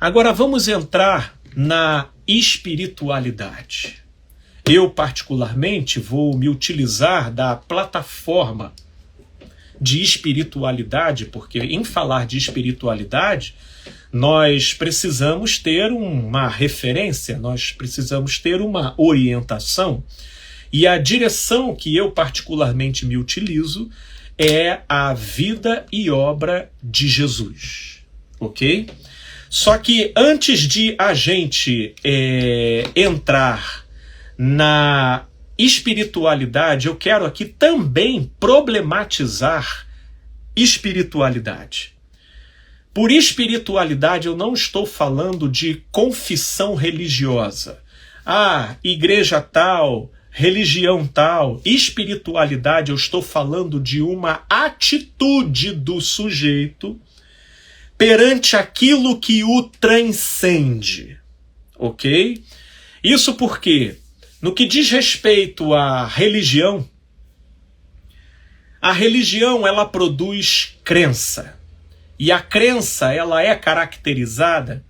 Agora vamos entrar na espiritualidade. Eu, particularmente, vou me utilizar da plataforma de espiritualidade, porque em falar de espiritualidade, nós precisamos ter uma referência, nós precisamos ter uma orientação, e a direção que eu particularmente me utilizo é a vida e obra de Jesus, ok? Só que antes de a gente entrar na espiritualidade, eu quero aqui também problematizar espiritualidade. Por espiritualidade, eu não estou falando de confissão religiosa. Ah, igreja tal, religião tal. Espiritualidade, eu estou falando de uma atitude do sujeito perante aquilo que o transcende. Ok? Isso porque, no que diz respeito à religião, a religião ela produz crença. E a crença ela é caracterizada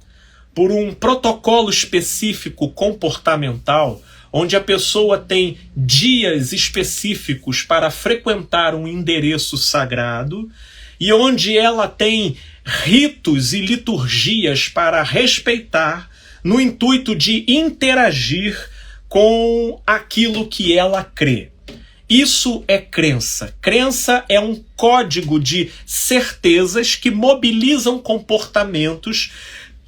por um protocolo específico comportamental, onde a pessoa tem dias específicos para frequentar um endereço sagrado e onde ela tem ritos e liturgias para respeitar no intuito de interagir com aquilo que ela crê. Isso é crença. Crença é um código de certezas que mobilizam comportamentos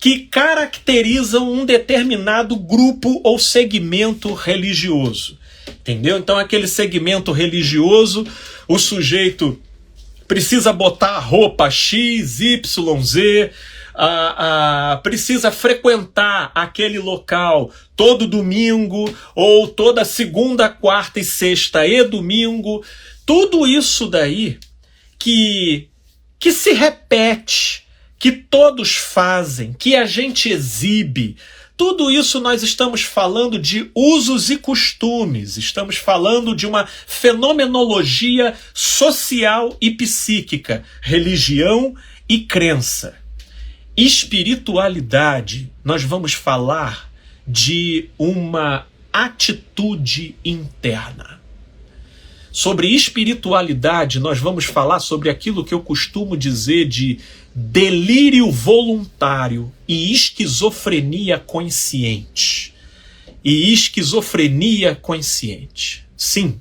que caracterizam um determinado grupo ou segmento religioso. Entendeu? Então, aquele segmento religioso, o sujeito precisa botar roupa X, Y, Z, precisa frequentar aquele local todo domingo, ou toda segunda, quarta e sexta e domingo. Tudo isso daí que se repete, que todos fazem, que a gente exibe. Tudo isso nós estamos falando de usos e costumes, estamos falando de uma fenomenologia social e psíquica, religião e crença. Espiritualidade, nós vamos falar de uma atitude interna. Sobre espiritualidade, nós vamos falar sobre aquilo que eu costumo dizer de delírio voluntário e esquizofrenia consciente. Sim,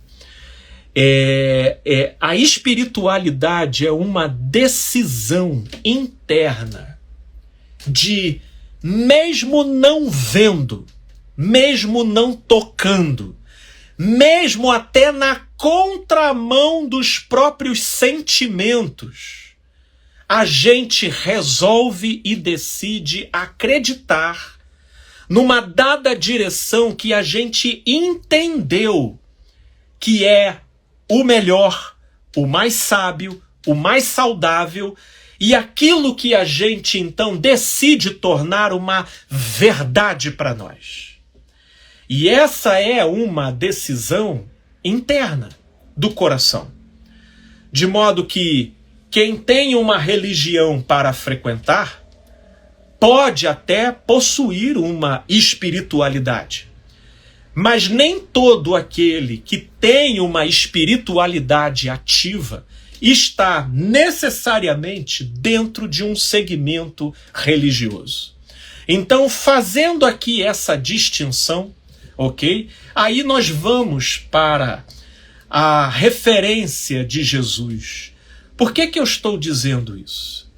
a espiritualidade é uma decisão interna de, mesmo não vendo, mesmo não tocando, mesmo até na contramão dos próprios sentimentos, a gente resolve e decide acreditar numa dada direção que a gente entendeu que é o melhor, o mais sábio, o mais saudável, e aquilo que a gente então decide tornar uma verdade para nós. E essa é uma decisão interna do coração. De modo que quem tem uma religião para frequentar pode até possuir uma espiritualidade. Mas nem todo aquele que tem uma espiritualidade ativa está necessariamente dentro de um segmento religioso. Então, fazendo aqui essa distinção, ok? Aí nós vamos para a referência de Jesus. Por que eu estou dizendo isso?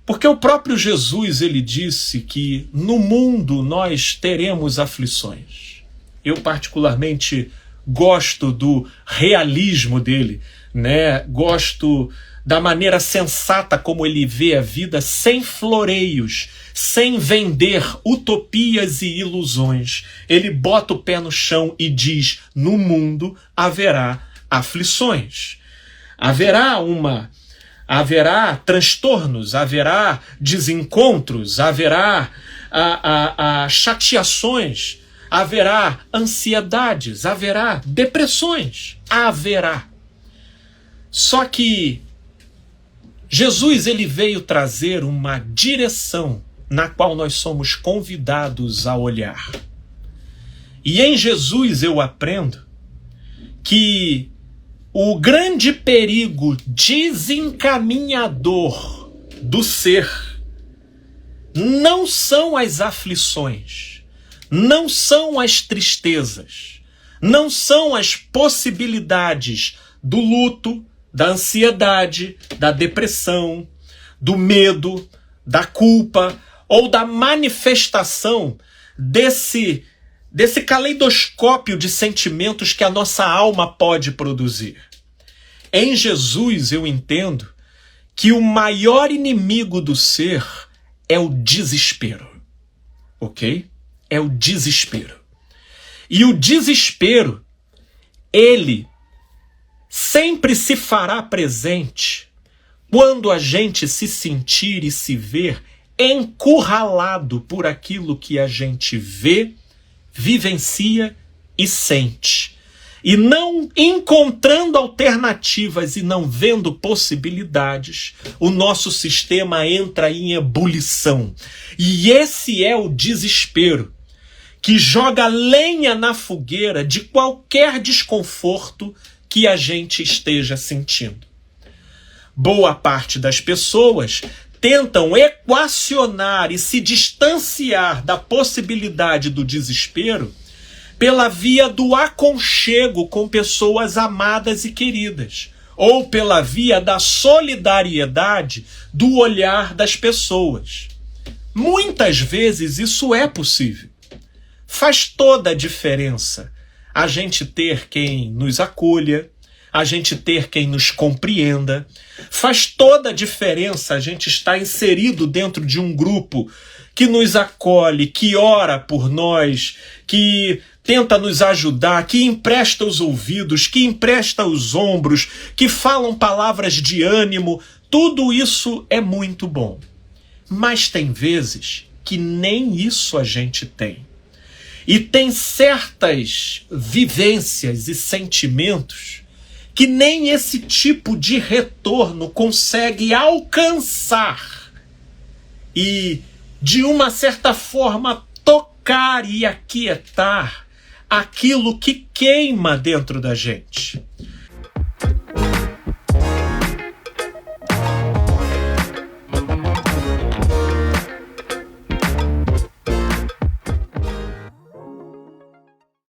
Porque o próprio Jesus, ele disse que no mundo nós teremos aflições. Eu particularmente gosto do realismo dele, né? Gosto da maneira sensata como ele vê a vida, sem floreios, sem vender utopias e ilusões. Ele bota o pé no chão e diz: no mundo haverá aflições. Haverá transtornos, haverá desencontros, haverá chateações, haverá ansiedades, haverá depressões, haverá. Só que Jesus ele veio trazer uma direção na qual nós somos convidados a olhar. E em Jesus eu aprendo que o grande perigo desencaminhador do ser não são as aflições, não são as tristezas, não são as possibilidades do luto, da ansiedade, da depressão, do medo, da culpa ou da manifestação desse caleidoscópio de sentimentos que a nossa alma pode produzir. Em Jesus eu entendo que o maior inimigo do ser é o desespero, ok? É o desespero. E o desespero, ele sempre se fará presente quando a gente se sentir e se ver encurralado por aquilo que a gente vê, vivencia e sente. E não encontrando alternativas e não vendo possibilidades, o nosso sistema entra em ebulição. E esse é o desespero que joga lenha na fogueira de qualquer desconforto que a gente esteja sentindo. Boa parte das pessoas tentam equacionar e se distanciar da possibilidade do desespero pela via do aconchego com pessoas amadas e queridas, ou pela via da solidariedade do olhar das pessoas. Muitas vezes isso é possível. Faz toda a diferença a gente ter quem nos acolha, a gente ter quem nos compreenda. Faz toda a diferença a gente estar inserido dentro de um grupo que nos acolhe, que ora por nós, que tenta nos ajudar, que empresta os ouvidos, que empresta os ombros, que falam palavras de ânimo. Tudo isso é muito bom. Mas tem vezes que nem isso a gente tem. E tem certas vivências e sentimentos que nem esse tipo de retorno consegue alcançar e, de uma certa forma, tocar e aquietar aquilo que queima dentro da gente.